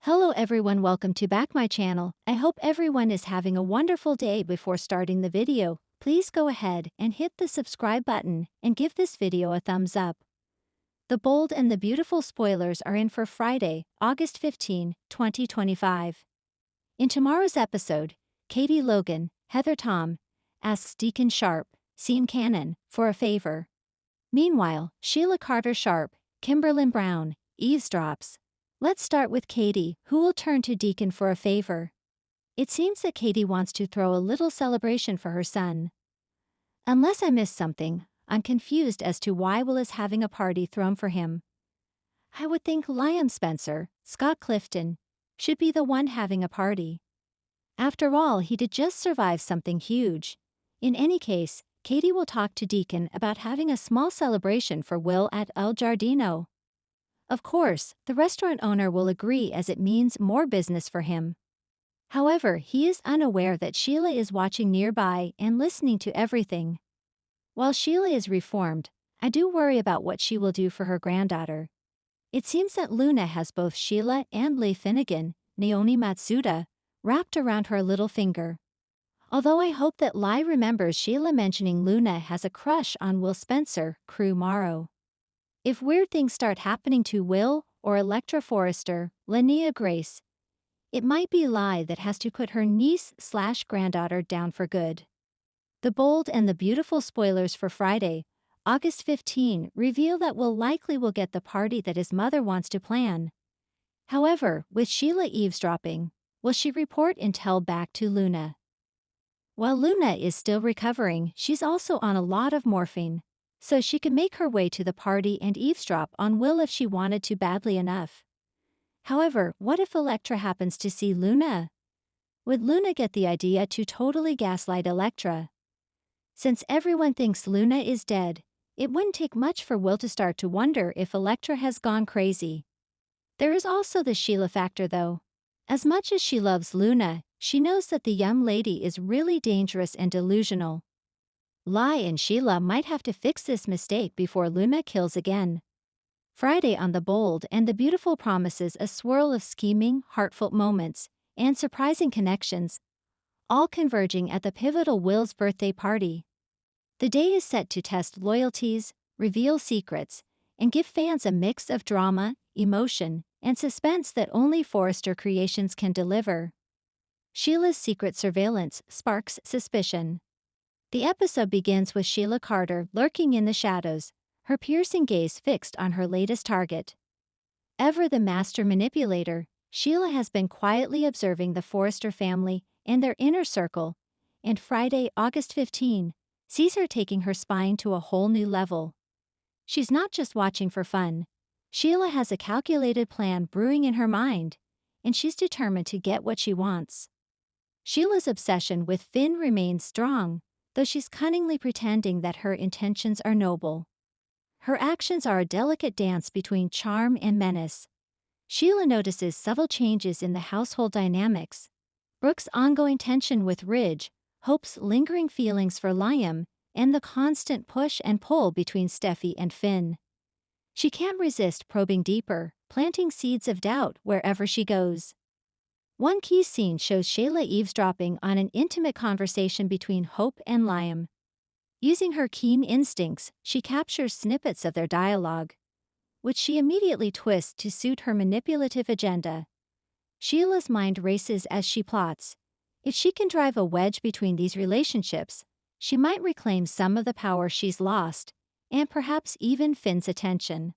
Hello everyone, welcome to back my channel. I hope everyone is having a wonderful day. Before starting the video, please go ahead and hit the subscribe button and give this video a thumbs up. The bold and the beautiful spoilers are in for Friday, August 15, 2025. In tomorrow's episode, Katie Logan, Heather Tom, asks Deacon Sharp, Sean Cannon, for a favor. Meanwhile, Sheila Carter Sharp, Kimberlyn Brown, eavesdrops. Let's start with Katie, who will turn to Deacon for a favor. It seems that Katie wants to throw a little celebration for her son. Unless I missed something, I'm confused as to why Will is having a party thrown for him. I would think Liam Spencer, Scott Clifton, should be the one having a party. After all, he did just survive something huge. In any case, Katie will talk to Deacon about having a small celebration for Will at El Giardino. Of course, the restaurant owner will agree as it means more business for him. However, he is unaware that Sheila is watching nearby and listening to everything. While Sheila is reformed, I do worry about what she will do for her granddaughter. It seems that Luna has both Sheila and Leigh Finnegan, Naomi Matsuda, wrapped around her little finger. Although I hope that Leigh remembers Sheila mentioning Luna has a crush on Will Spencer, Crew Morrow. If weird things start happening to Will or Electra Forrester, Linnea Grace, it might be Leigh that has to put her niece/granddaughter down for good. The bold and the beautiful spoilers for Friday, August 15, reveal that Will likely will get the party that his mother wants to plan. However, with Sheila eavesdropping, will she report intel back to Luna? While Luna is still recovering, she's also on a lot of morphine, so she could make her way to the party and eavesdrop on Will if she wanted to badly enough. However, what if Electra happens to see Luna? Would Luna get the idea to totally gaslight Electra? Since everyone thinks Luna is dead, it wouldn't take much for Will to start to wonder if Electra has gone crazy. There is also the Sheila factor though. As much as she loves Luna, she knows that the young lady is really dangerous and delusional. Leigh and Sheila might have to fix this mistake before Luna kills again. Friday on the bold and the beautiful promises a swirl of scheming, heartfelt moments, and surprising connections, all converging at the pivotal Will's birthday party. The day is set to test loyalties, reveal secrets, and give fans a mix of drama, emotion, and suspense that only Forrester Creations can deliver. Sheila's secret surveillance sparks suspicion. The episode begins with Sheila Carter lurking in the shadows, her piercing gaze fixed on her latest target. Ever the master manipulator, Sheila has been quietly observing the Forrester family and their inner circle, and Friday, August 15, sees her taking her spying to a whole new level. She's not just watching for fun. Sheila has a calculated plan brewing in her mind, and she's determined to get what she wants. Sheila's obsession with Finn remains strong, though she's cunningly pretending that her intentions are noble. Her actions are a delicate dance between charm and menace. Sheila notices subtle changes in the household dynamics. Brooke's ongoing tension with Ridge, Hope's lingering feelings for Liam, and the constant push and pull between Steffi and Finn. She can't resist probing deeper, planting seeds of doubt wherever she goes. One key scene shows Sheila eavesdropping on an intimate conversation between Hope and Liam. Using her keen instincts, she captures snippets of their dialogue, which she immediately twists to suit her manipulative agenda. Sheila's mind races as she plots. If she can drive a wedge between these relationships, she might reclaim some of the power she's lost, and perhaps even Finn's attention.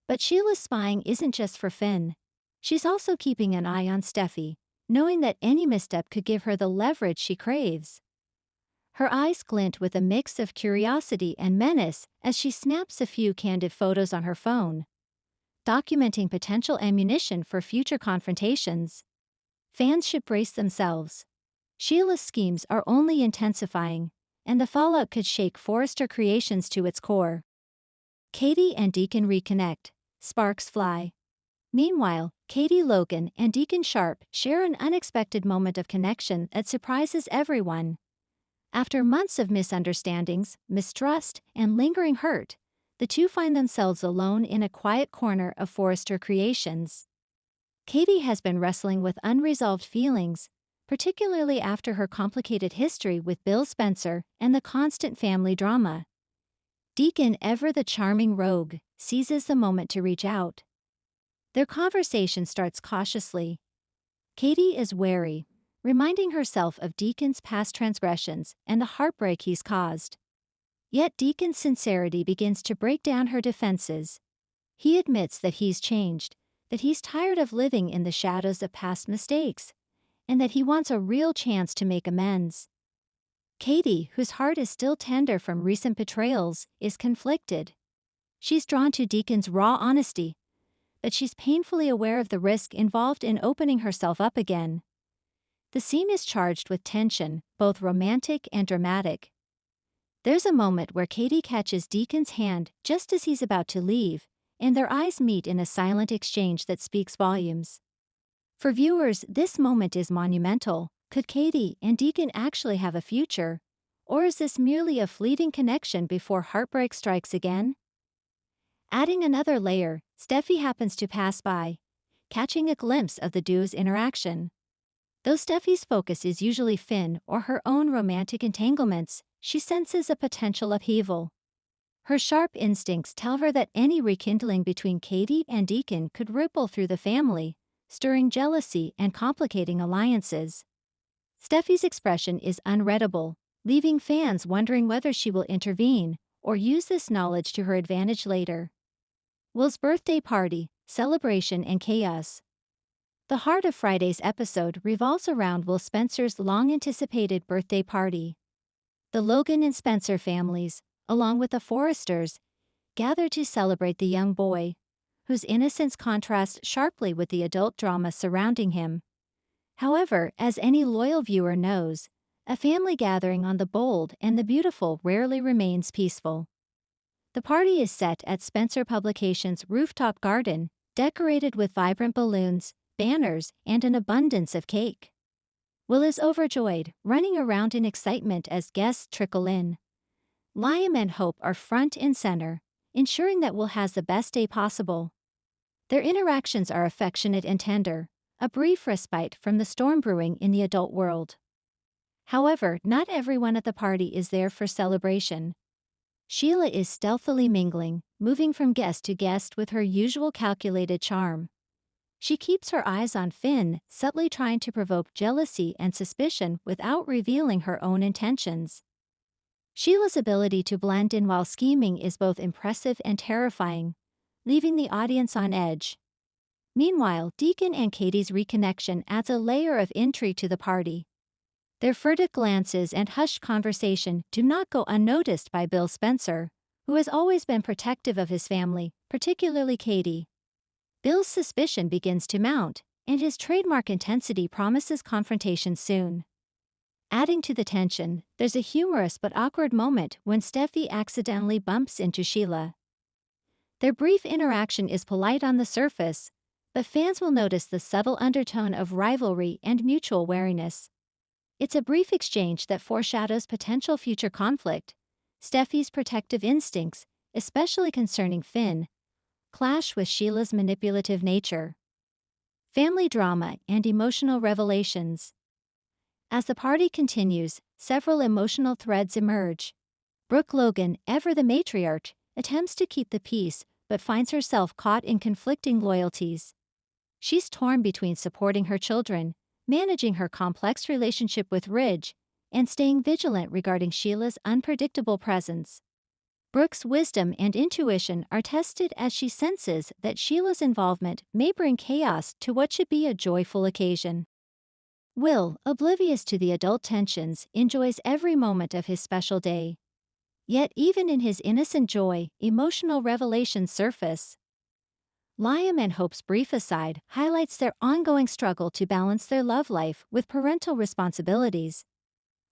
But Sheila's spying isn't just for Finn. She's also keeping an eye on Steffi, knowing that any misstep could give her the leverage she craves. Her eyes glint with a mix of curiosity and menace as she snaps a few candid photos on her phone, documenting potential ammunition for future confrontations. Fans should brace themselves. Sheila's schemes are only intensifying, and the fallout could shake Forrester Creations to its core. Katie and Deacon reconnect. Sparks fly. Meanwhile, Katie Logan and Deacon Sharp share an unexpected moment of connection that surprises everyone. After months of misunderstandings, mistrust, and lingering hurt, the two find themselves alone in a quiet corner of Forrester Creations. Katie has been wrestling with unresolved feelings, particularly after her complicated history with Bill Spencer and the constant family drama. Deacon, ever the charming rogue, seizes the moment to reach out. Their conversation starts cautiously. Katie is wary, reminding herself of Deacon's past transgressions and the heartbreak he's caused. Yet Deacon's sincerity begins to break down her defenses. He admits that he's changed, that he's tired of living in the shadows of past mistakes, and that he wants a real chance to make amends. Katie, whose heart is still tender from recent betrayals, is conflicted. She's drawn to Deacon's raw honesty, but she's painfully aware of the risk involved in opening herself up again. The scene is charged with tension, both romantic and dramatic. There's a moment where Katie catches Deacon's hand just as he's about to leave, and their eyes meet in a silent exchange that speaks volumes. For viewers, this moment is monumental. Could Katie and Deacon actually have a future? Or is this merely a fleeting connection before heartbreak strikes again? Adding another layer, Steffi happens to pass by, catching a glimpse of the duo's interaction. Though Steffi's focus is usually Finn or her own romantic entanglements, she senses a potential upheaval. Her sharp instincts tell her that any rekindling between Katie and Deacon could ripple through the family, stirring jealousy and complicating alliances. Steffi's expression is unreadable, leaving fans wondering whether she will intervene or use this knowledge to her advantage later. Will's birthday party, celebration and chaos. The heart of Friday's episode revolves around Will Spencer's long-anticipated birthday party. The Logan and Spencer families, along with the Forresters, gather to celebrate the young boy, whose innocence contrasts sharply with the adult drama surrounding him. However, as any loyal viewer knows, a family gathering on the bold and the beautiful rarely remains peaceful. The party is set at Spencer Publications' rooftop garden, decorated with vibrant balloons, banners, and an abundance of cake. Will is overjoyed, running around in excitement as guests trickle in. Liam and Hope are front and center, ensuring that Will has the best day possible. Their interactions are affectionate and tender, a brief respite from the storm brewing in the adult world. However, not everyone at the party is there for celebration. Sheila is stealthily mingling, moving from guest to guest with her usual calculated charm. She keeps her eyes on Finn, subtly trying to provoke jealousy and suspicion without revealing her own intentions. Sheila's ability to blend in while scheming is both impressive and terrifying, leaving the audience on edge. Meanwhile, Deacon and Katie's reconnection adds a layer of intrigue to the party. Their furtive glances and hushed conversation do not go unnoticed by Bill Spencer, who has always been protective of his family, particularly Katie. Bill's suspicion begins to mount, and his trademark intensity promises confrontation soon. Adding to the tension, there's a humorous but awkward moment when Steffi accidentally bumps into Sheila. Their brief interaction is polite on the surface, but fans will notice the subtle undertone of rivalry and mutual wariness. It's a brief exchange that foreshadows potential future conflict. Steffi's protective instincts, especially concerning Finn, clash with Sheila's manipulative nature. Family drama and emotional revelations. As the party continues, several emotional threads emerge. Brooke Logan, ever the matriarch, attempts to keep the peace but finds herself caught in conflicting loyalties. She's torn between supporting her children, managing her complex relationship with Ridge, and staying vigilant regarding Sheila's unpredictable presence. Brooke's wisdom and intuition are tested as she senses that Sheila's involvement may bring chaos to what should be a joyful occasion. Will, oblivious to the adult tensions, enjoys every moment of his special day. Yet even in his innocent joy, emotional revelations surface. Liam and Hope's brief aside highlights their ongoing struggle to balance their love life with parental responsibilities.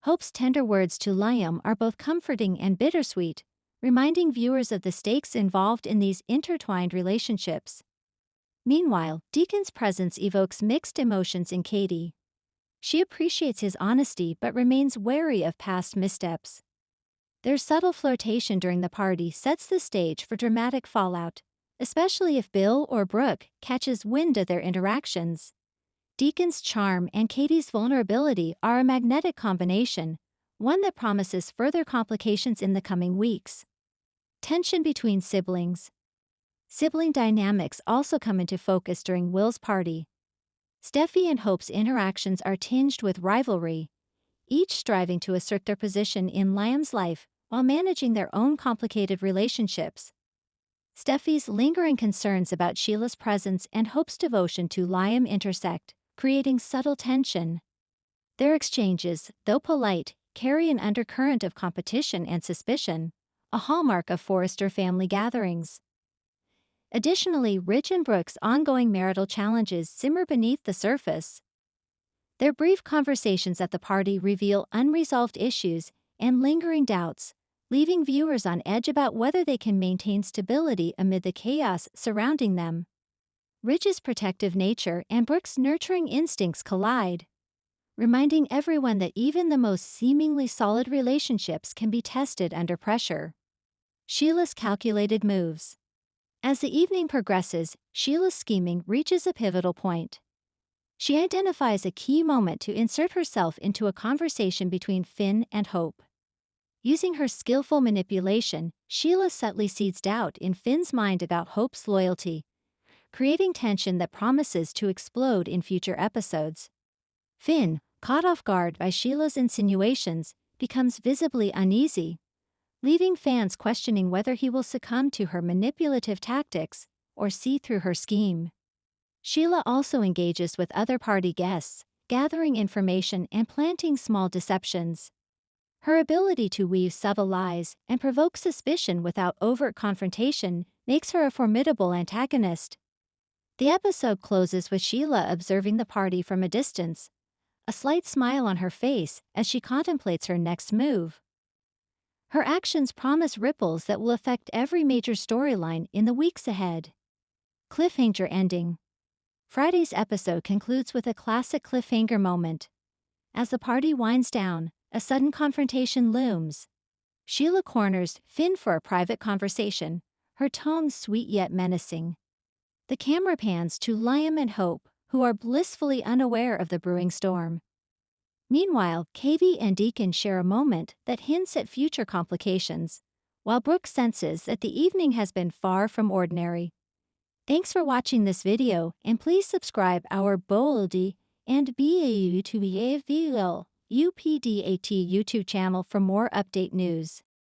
Hope's tender words to Liam are both comforting and bittersweet, reminding viewers of the stakes involved in these intertwined relationships. Meanwhile, Deacon's presence evokes mixed emotions in Katie. She appreciates his honesty but remains wary of past missteps. Their subtle flirtation during the party sets the stage for dramatic fallout, especially if Bill or Brooke catches wind of their interactions. Deacon's charm and Katie's vulnerability are a magnetic combination, one that promises further complications in the coming weeks. Tension between siblings. Sibling dynamics also come into focus during Will's party. Steffi and Hope's interactions are tinged with rivalry, each striving to assert their position in Liam's life while managing their own complicated relationships. Steffi's lingering concerns about Sheila's presence and Hope's devotion to Liam intersect, creating subtle tension. Their exchanges, though polite, carry an undercurrent of competition and suspicion, a hallmark of Forrester family gatherings. Additionally, Rich and Brooke's ongoing marital challenges simmer beneath the surface. Their brief conversations at the party reveal unresolved issues and lingering doubts, leaving viewers on edge about whether they can maintain stability amid the chaos surrounding them. Rich's protective nature and Brooke's nurturing instincts collide, reminding everyone that even the most seemingly solid relationships can be tested under pressure. Sheila's calculated moves. As the evening progresses, Sheila's scheming reaches a pivotal point. She identifies a key moment to insert herself into a conversation between Finn and Hope. Using her skillful manipulation, Sheila subtly seeds doubt in Finn's mind about Hope's loyalty, creating tension that promises to explode in future episodes. Finn, caught off guard by Sheila's insinuations, becomes visibly uneasy, leaving fans questioning whether he will succumb to her manipulative tactics or see through her scheme. Sheila also engages with other party guests, gathering information and planting small deceptions. Her ability to weave subtle lies and provoke suspicion without overt confrontation makes her a formidable antagonist. The episode closes with Sheila observing the party from a distance, a slight smile on her face as she contemplates her next move. Her actions promise ripples that will affect every major storyline in the weeks ahead. Cliffhanger ending. Friday's episode concludes with a classic cliffhanger moment. As the party winds down, a sudden confrontation looms. Sheila corners Finn for a private conversation, her tone sweet yet menacing. The camera pans to Liam and Hope, who are blissfully unaware of the brewing storm. Meanwhile, Katie and Deacon share a moment that hints at future complications, while Brooke senses that the evening has been far from ordinary. Thanks for watching this video, and please subscribe our Boldy and BAU to UPDAT YouTube channel for more update news.